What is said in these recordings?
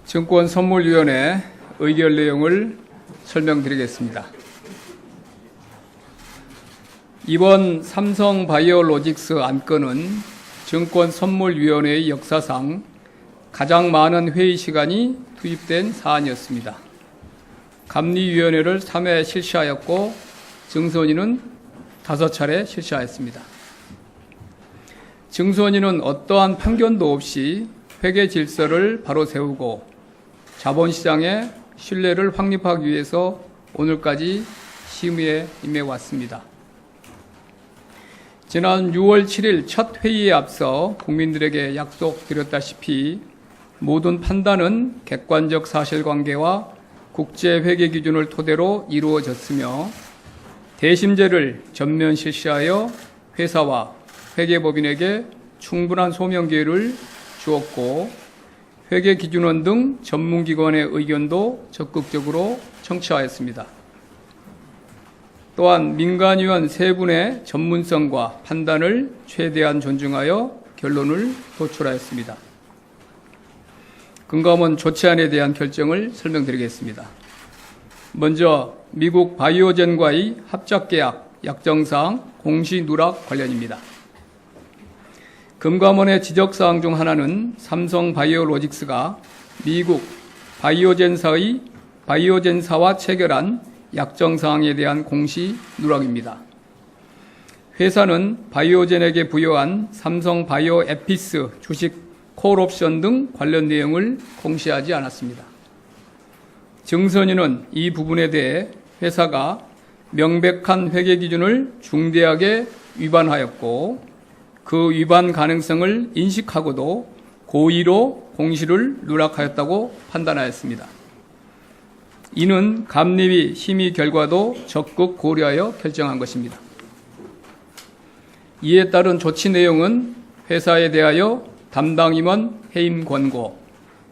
증권선물위원회 의결 내용을 설명드리겠습니다. 이번 삼성바이오로직스 안건은 증권선물위원회의 역사상 가장 많은 회의 시간이 투입된 사안이었습니다. 감리위원회를 3회 실시하였고 증손인은 5차례 실시하였습니다. 증손인은 어떠한 편견도 없이 회계 질서를 바로 세우고 자본시장의 신뢰를 확립하기 위해서 오늘까지 심의에 임해왔습니다. 지난 6월 7일 첫 회의에 앞서 국민들에게 약속드렸다시피 모든 판단은 객관적 사실관계와 국제회계 기준을 토대로 이루어졌으며 대심제를 전면 실시하여 회사와 회계법인에게 충분한 소명 기회를 주었고 회계기준원 등 전문기관의 의견도 적극적으로 청취하였습니다. 또한 민간위원 3분의 전문성과 판단을 최대한 존중하여 결론을 도출하였습니다. 금감원 조치안에 대한 결정을 설명드리겠습니다. 먼저 미국 바이오젠과의 합작계약 약정사항 공시 누락 관련입니다. 금감원의 지적사항 중 하나는 삼성바이오로직스가 미국 바이오젠사와 체결한 약정사항에 대한 공시 누락입니다. 회사는 바이오젠에게 부여한 삼성바이오에피스 주식 콜옵션 등 관련 내용을 공시하지 않았습니다. 증손인은 이 부분에 대해 회사가 명백한 회계 기준을 중대하게 위반하였고 그 위반 가능성을 인식하고도 고의로 공시를 누락하였다고 판단하였습니다. 이는 감리위 심의 결과도 적극 고려하여 결정한 것입니다. 이에 따른 조치 내용은 회사에 대하여 담당 임원 해임 권고,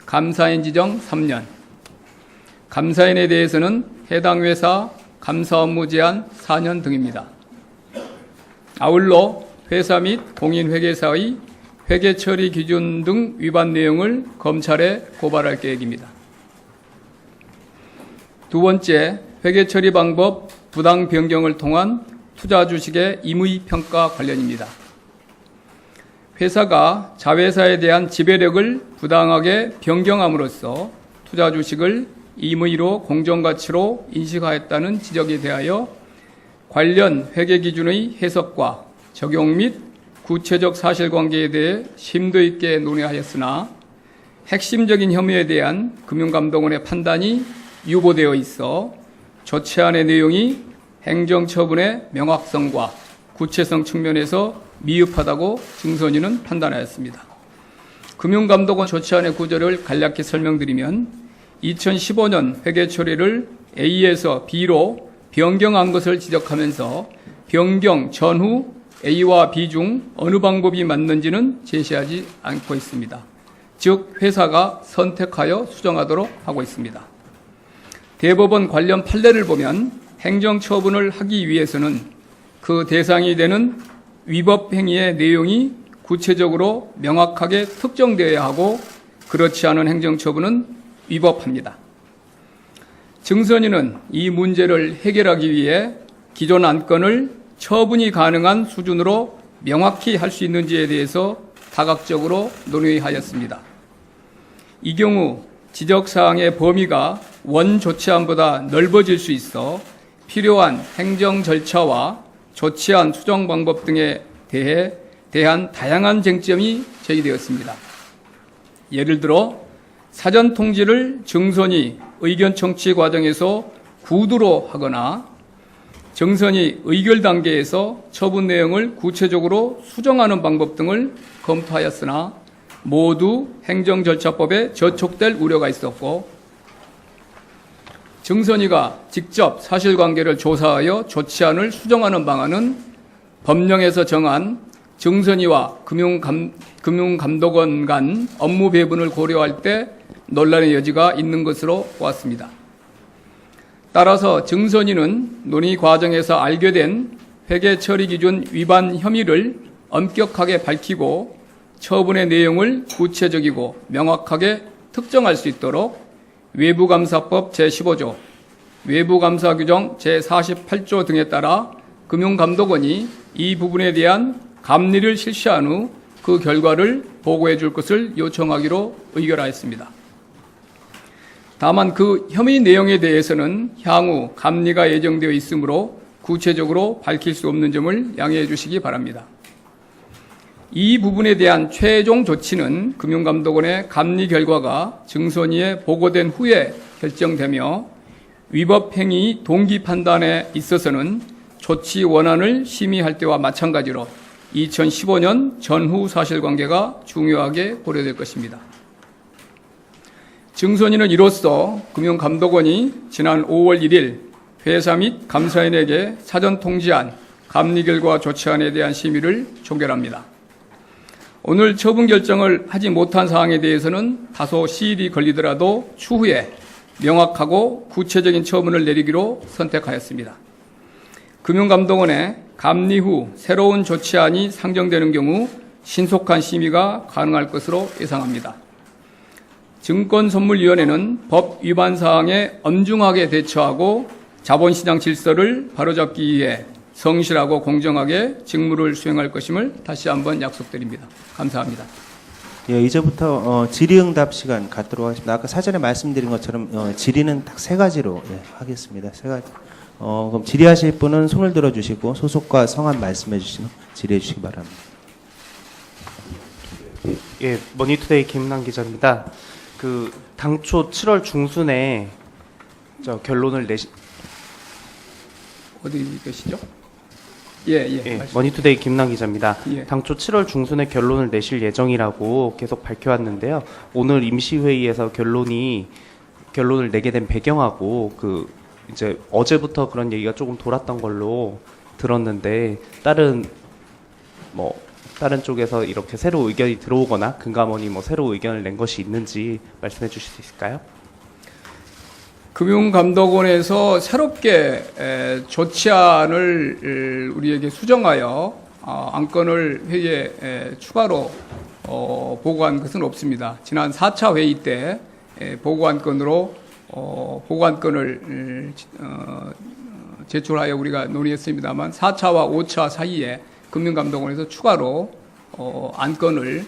감사인 지정 3년, 감사인에 대해서는 해당 회사 감사 업무 제한 4년 등입니다. 아울러 회사 및 공인회계사의 회계처리 기준 등 위반 내용을 검찰에 고발할 계획입니다. 두 번째, 회계처리 방법 부당 변경을 통한 투자 주식의 임의평가 관련입니다. 회사가 자회사에 대한 지배력을 부당하게 변경함으로써 투자 주식을 임의로 공정가치로 인식하였다는 지적에 대하여 관련 회계기준의 해석과 적용 및 구체적 사실관계에 대해 심도 있게 논의하였으나 핵심적인 혐의에 대한 금융감독원의 판단이 유보되어 있어 조치안의 내용이 행정처분의 명확성과 구체성 측면에서 미흡하다고 증손인은 판단하였습니다. 금융감독원 조치안의 구조를 간략히 설명드리면 2015년 회계처리를 A에서 B로 변경한 것을 지적하면서 변경 전후 A와 B 중 어느 방법이 맞는지는 제시하지 않고 있습니다. 즉 회사가 선택하여 수정하도록 하고 있습니다. 대법원 관련 판례를 보면 행정처분을 하기 위해서는 그 대상이 되는 위법 행위의 내용이 구체적으로 명확하게 특정되어야 하고 그렇지 않은 행정처분은 위법합니다. 증손인은 이 문제를 해결하기 위해 기존 안건을 처분이 가능한 수준으로 명확히 할 수 있는지에 대해서 다각적으로 논의하였습니다. 이 경우 지적사항의 범위가 원 조치안보다 넓어질 수 있어 필요한 행정 절차와 조치안 수정 방법 등에 대한 다양한 쟁점이 제기되었습니다. 예를 들어 사전 통지를 증손이 의견 청취 과정에서 구두로 하거나 증손이 의결 단계에서 처분 내용을 구체적으로 수정하는 방법 등을 검토하였으나 모두 행정절차법에 저촉될 우려가 있었고 증손이가 직접 사실관계를 조사하여 조치안을 수정하는 방안은 법령에서 정한 증손이와 금융감독원 간 업무 배분을 고려할 때 논란의 여지가 있는 것으로 보았습니다. 따라서 증손인은 논의 과정에서 알게 된 회계처리 기준 위반 혐의를 엄격하게 밝히고 처분의 내용을 구체적이고 명확하게 특정할 수 있도록 외부감사법 제15조, 외부감사규정 제48조 등에 따라 금융감독원이 이 부분에 대한 감리를 실시한 후 그 결과를 보고해 줄 것을 요청하기로 의결하였습니다. 다만 그 혐의 내용에 대해서는 향후 감리가 예정되어 있으므로 구체적으로 밝힐 수 없는 점을 양해해 주시기 바랍니다. 이 부분에 대한 최종 조치는 금융감독원의 감리 결과가 증손위에 보고된 후에 결정되며 위법 행위 동기 판단에 있어서는 조치 원안을 심의할 때와 마찬가지로 2015년 전후 사실관계가 중요하게 고려될 것입니다. 증손위는 이로써 금융감독원이 지난 5월 1일 회사 및 감사인에게 사전 통지한 감리 결과 조치안에 대한 심의를 종결합니다. 오늘 처분 결정을 하지 못한 사항에 대해서는 다소 시일이 걸리더라도 추후에 명확하고 구체적인 처분을 내리기로 선택하였습니다. 금융감독원의 감리 후 새로운 조치안이 상정되는 경우 신속한 심의가 가능할 것으로 예상합니다. 증권선물위원회는 법 위반 사항에 엄중하게 대처하고 자본시장 질서를 바로잡기 위해 성실하고 공정하게 직무를 수행할 것임을 다시 한번 약속드립니다. 감사합니다. 예, 이제부터 질의응답 시간 갖도록 하겠습니다. 아까 사전에 말씀드린 것처럼 질의는 딱 3가지로 하겠습니다. 3가지. 그럼 질의하실 분은 손을 들어주시고 소속과 성함 말씀해 주시면 질의해 주시기 바랍니다. 예, 머니투데이 김남 기자입니다. 당초 7월 중순에 결론을 어디 계시죠? 예. 머니투데이 김남 기자입니다. 예. 당초 7월 중순에 결론을 내실 예정이라고 계속 밝혀왔는데요. 오늘 임시회의에서 결론을 내게 된 배경하고 이제 어제부터 그런 얘기가 조금 돌았던 걸로 들었는데 다른 쪽에서 이렇게 새로 의견이 들어오거나 금감원이 새로 의견을 낸 것이 있는지 말씀해 주실 수 있을까요? 금융감독원에서 새롭게 조치안을 우리에게 수정하여 안건을 회의에 추가로 보고한 것은 없습니다. 지난 4차 회의 때 보고안건을 제출하여 우리가 논의했습니다만 4차와 5차 사이에 금융감독원에서 추가로 안건을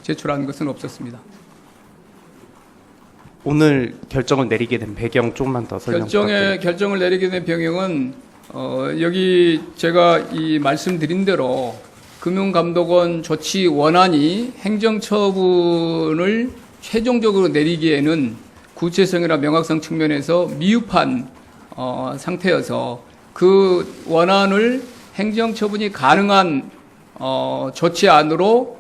제출한 것은 없었습니다. 오늘 결정을 내리게 된 배경 조금만 더 설명 부탁드립니다. 결정을 내리게 된 배경은 여기 제가 말씀드린 대로 금융감독원 조치 원안이 행정처분을 최종적으로 내리기에는 구체성이나 명확성 측면에서 미흡한 상태여서 그 원안을 행정처분이 가능한 조치안으로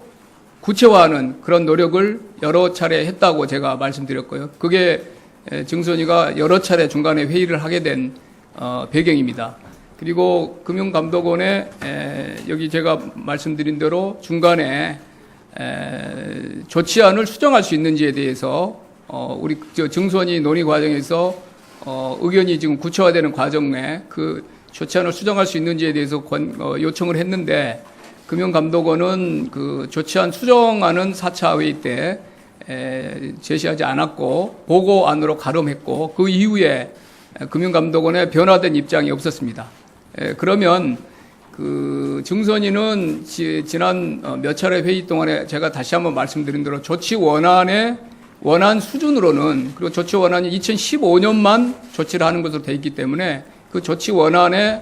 구체화하는 그런 노력을 여러 차례 했다고 제가 말씀드렸고요. 그게 증손위가 여러 차례 중간에 회의를 하게 된 배경입니다. 그리고 금융감독원에 여기 제가 말씀드린 대로 중간에 조치안을 수정할 수 있는지에 대해서 우리 증손위 논의 과정에서 의견이 지금 구체화되는 과정에 그 조치안을 수정할 수 있는지에 대해서 요청을 했는데 금융감독원은 그 조치안 수정안은 4차 회의 때 제시하지 않았고 보고안으로 가름했고 그 이후에 금융감독원의 변화된 입장이 없었습니다. 그러면 그 증손위는 지난 몇 차례 회의 동안에 제가 다시 한번 말씀드린 대로 조치 원안 수준으로는 그리고 조치 원안이 2015년만 조치를 하는 것으로 되어 있기 때문에 그 조치 원안을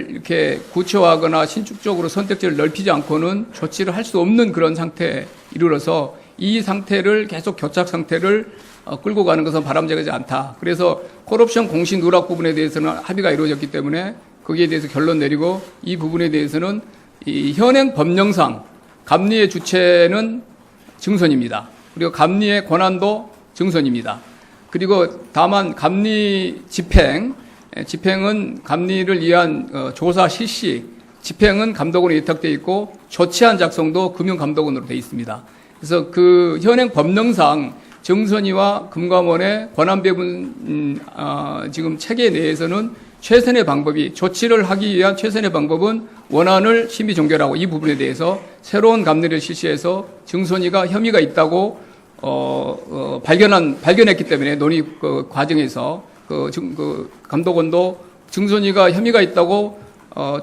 이렇게 구체화하거나 신축적으로 선택지를 넓히지 않고는 조치를 할 수 없는 그런 상태에 이르러서 이 상태를 계속 교착 상태를 끌고 가는 것은 바람직하지 않다. 그래서 콜옵션 공시 누락 부분에 대해서는 합의가 이루어졌기 때문에 거기에 대해서 결론 내리고 이 부분에 대해서는 이 현행 법령상 감리의 주체는 증손입니다. 그리고 감리의 권한도 증손입니다. 그리고 다만 감리 집행은 감리를 위한 조사 실시, 집행은 감독원에 위탁되어 있고 조치안 작성도 금융감독원으로 되어 있습니다. 그래서 그 현행 법령상 증손위와 금감원의 권한 배분 지금 체계 내에서는 최선의 방법이 조치를 하기 위한 최선의 방법은 원안을 심의 종결하고 이 부분에 대해서 새로운 감리를 실시해서 증손위가 혐의가 있다고 발견했기 때문에 논의 과정에서 감독원도 증손이가 혐의가 있다고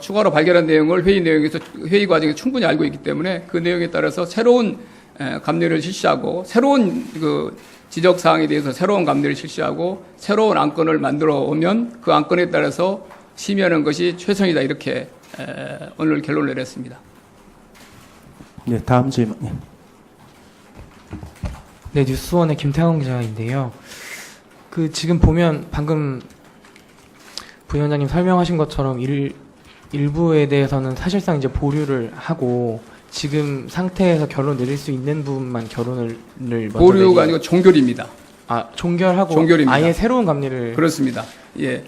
추가로 발견한 내용을 회의 과정에서 충분히 알고 있기 때문에 그 내용에 따라서 새로운 감리를 실시하고 새로운 지적 사항에 대해서 새로운 감리를 실시하고 새로운 안건을 만들어 오면 그 안건에 따라서 심의하는 것이 최선이다 이렇게 오늘 결론을 내렸습니다. 네, 다음 질문. 네. 네, 뉴스원의 김태형 기자인데요. 지금 보면 방금 부위원장님 설명하신 것처럼 일부에 대해서는 사실상 이제 보류를 하고 지금 상태에서 결론 내릴 수 있는 부분만 결론을 먼저 보류가 아니고 종결입니다. 종결하고 종결입니다. 아예 새로운 감리를 그렇습니다. 예.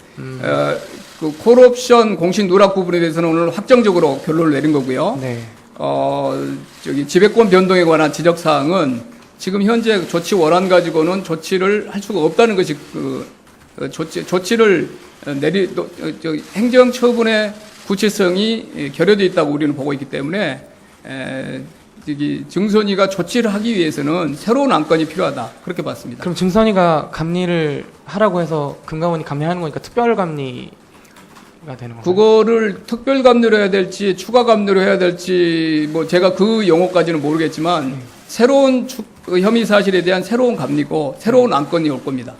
콜옵션 공식 누락 부분에 대해서는 오늘 확정적으로 결론을 내린 거고요. 네. 지배권 변동에 관한 지적 사항은 지금 현재 조치 원안 가지고는 조치를 할 수가 없다는 것이 조치를 행정 처분의 구체성이 결여되어 있다고 우리는 보고 있기 때문에 증손이가 조치를 하기 위해서는 새로운 안건이 필요하다 그렇게 봤습니다. 그럼 증선이가 감리를 하라고 해서 금감원이 감리하는 거니까 특별 감리가 되는 건가요? 그거를 특별 감리로 해야 될지 추가 감리로 해야 될지 뭐 제가 그 용어까지는 모르겠지만 새로운 혐의 사실에 대한 새로운 감리고 새로운 안건이 올 겁니다.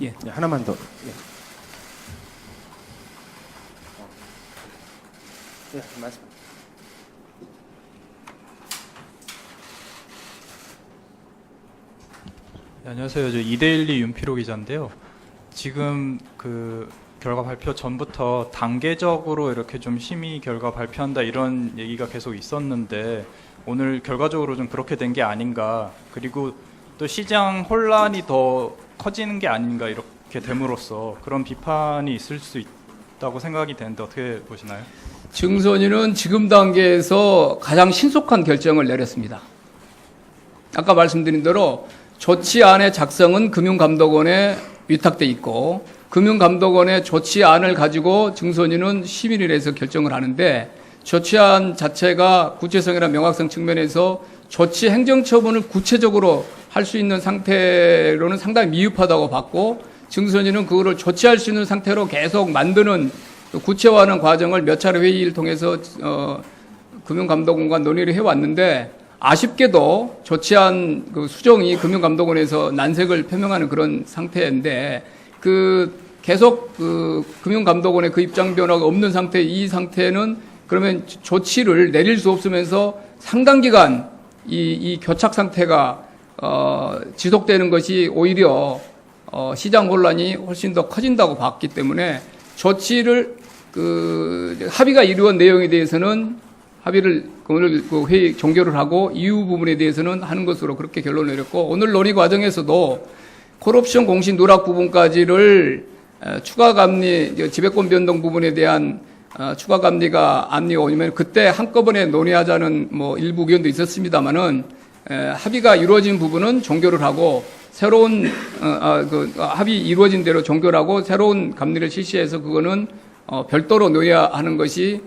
예. 네, 하나만 더. 예. 네, 말씀. 네, 안녕하세요. 저 이데일리 윤피로 기자인데요. 지금 결과 발표 전부터 단계적으로 이렇게 좀 심의 결과 발표한다 이런 얘기가 계속 있었는데 오늘 결과적으로 좀 그렇게 된 게 아닌가, 그리고 또 시장 혼란이 더 커지는 게 아닌가 이렇게 됨으로써 그런 비판이 있을 수 있다고 생각이 되는데 어떻게 보시나요? 증손이는 지금 단계에서 가장 신속한 결정을 내렸습니다. 아까 말씀드린 대로 조치안의 작성은 금융감독원에 위탁돼 있고 금융감독원의 조치안을 가지고 증손이는 심의를 해서 결정을 하는데 조치안 자체가 구체성이나 명확성 측면에서 조치 행정처분을 구체적으로 할 수 있는 상태로는 상당히 미흡하다고 봤고 증손이는 그거를 조치할 수 있는 상태로 계속 만드는 구체화하는 과정을 몇 차례 회의를 통해서 금융감독원과 논의를 해왔는데 아쉽게도 조치안 수정이 금융감독원에서 난색을 표명하는 그런 상태인데 계속 금융감독원의 그 입장 변화가 없는 상태, 이 상태는 그러면 조치를 내릴 수 없으면서 상당 기간 이 교착 상태가 지속되는 것이 오히려 시장 혼란이 훨씬 더 커진다고 봤기 때문에 조치를 합의가 이루어진 내용에 대해서는 합의를 오늘 회의 종결을 하고 이후 부분에 대해서는 하는 것으로 그렇게 결론을 내렸고 오늘 논의 과정에서도 콜옵션 공시 누락 부분까지를 추가 감리 지배권 변동 부분에 대한 추가 감리가 압류가 오면 그때 한꺼번에 논의하자는 뭐 일부 의견도 있었습니다만은 합의가 이루어진 부분은 종결을 하고 새로운 합의 이루어진 대로 종결하고 새로운 감리를 실시해서 그거는 별도로 논의하는 것이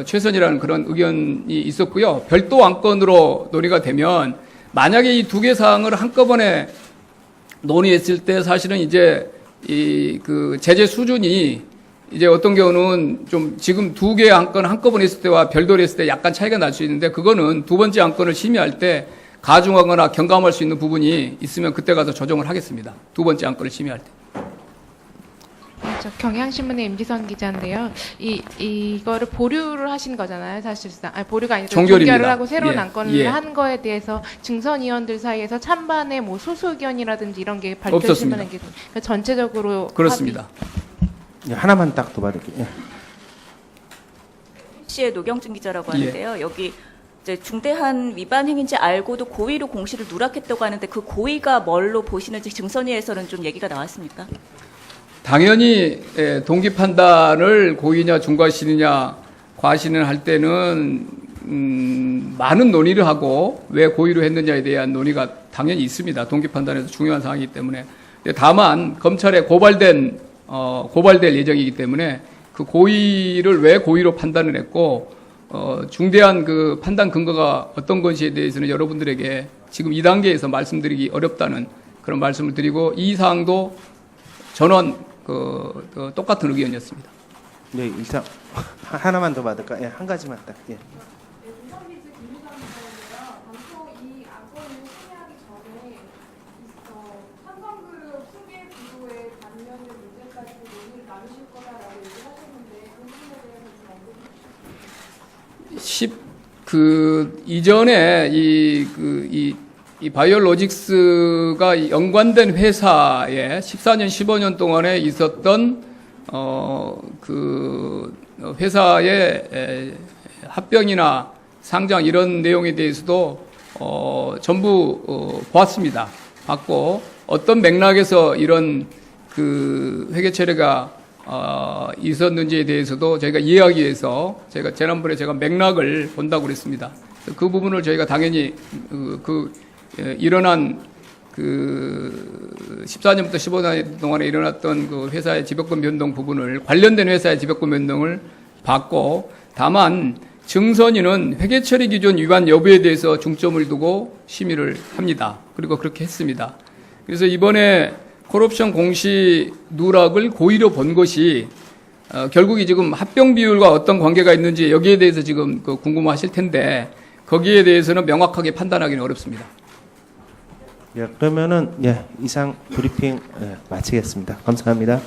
최선이라는 그런 의견이 있었고요. 별도 안건으로 논의가 되면 만약에 이 두 개 사항을 한꺼번에 논의했을 때 사실은 이제 제재 수준이 이제 어떤 경우는 좀 지금 두 개의 안건 한꺼번에 했을 때와 별도로 했을 때 약간 차이가 날 수 있는데 그거는 두 번째 안건을 심의할 때 가중하거나 경감할 수 있는 부분이 있으면 그때 가서 조정을 하겠습니다. 두 번째 안건을 심의할 때. 저 경향신문의 임지선 기자인데요. 이거를 보류를 하신 거잖아요, 사실상. 아니, 보류가 아니라 종결입니다. 종결을 하고 새로운 예, 안건을 예. 한 거에 대해서 증선위원들 사이에서 찬반의 뭐 소수 의견이라든지 이런 게 없었습니다. 밝혀지면 그러니까 전체적으로 그렇습니다. 네, 하나만 딱 더 받을게요. 예. 씨의 노경준 기자라고 하는데요. 여기 이제 중대한 위반 행위인지 알고도 고의로 공시를 누락했다고 하는데 그 고의가 뭘로 보시는지 증선위에서는 좀 얘기가 나왔습니까? 당연히 동기 판단을 고의냐 중과실이냐 과실을 할 때는 많은 논의를 하고 왜 고의로 했느냐에 대한 논의가 당연히 있습니다. 동기 판단에서 중요한 사항이기 때문에. 다만 검찰에 고발될 예정이기 때문에 그 고의를 왜 고의로 판단을 했고 중대한 그 판단 근거가 어떤 것에 대해서는 여러분들에게 지금 이 단계에서 말씀드리기 어렵다는 그런 말씀을 드리고 이 사항도 전원 똑같은 의견이었습니다. 네, 일단 하나만 더 받을까? 예, 한 가지만 딱. 예. 우선비즈 김유정입니다. 당초 이 안건을 심의하기 전에 삼성그룹 승계 구조의 관련된 문제까지 논의를 나누실 거다라고 얘기를 하셨는데 그 부분에 대해서 좀 언급해 주시죠. 그 이전에 이 바이오로직스가 연관된 회사에 14년, 15년 동안에 있었던 그 회사의 합병이나 상장 이런 내용에 대해서도 전부 보았습니다. 봤고 어떤 맥락에서 이런 그 회계 처리가 있었는지에 대해서도 저희가 이해하기 위해서 제가 지난번에 제가 맥락을 본다고 그랬습니다. 그 부분을 저희가 당연히 일어난 그 14년부터 15년 동안에 일어났던 그 회사의 지배권 변동 부분을 관련된 회사의 지배권 변동을 봤고 다만 증선인은 회계 처리 기준 위반 여부에 대해서 중점을 두고 심의를 합니다. 그리고 그렇게 했습니다. 그래서 이번에 콜옵션 공시 누락을 고의로 본 것이 결국이 지금 합병 비율과 어떤 관계가 있는지 여기에 대해서 지금 궁금하실 텐데 거기에 대해서는 명확하게 판단하기는 어렵습니다. 예, 그러면은 예, 이상 브리핑 마치겠습니다. 감사합니다.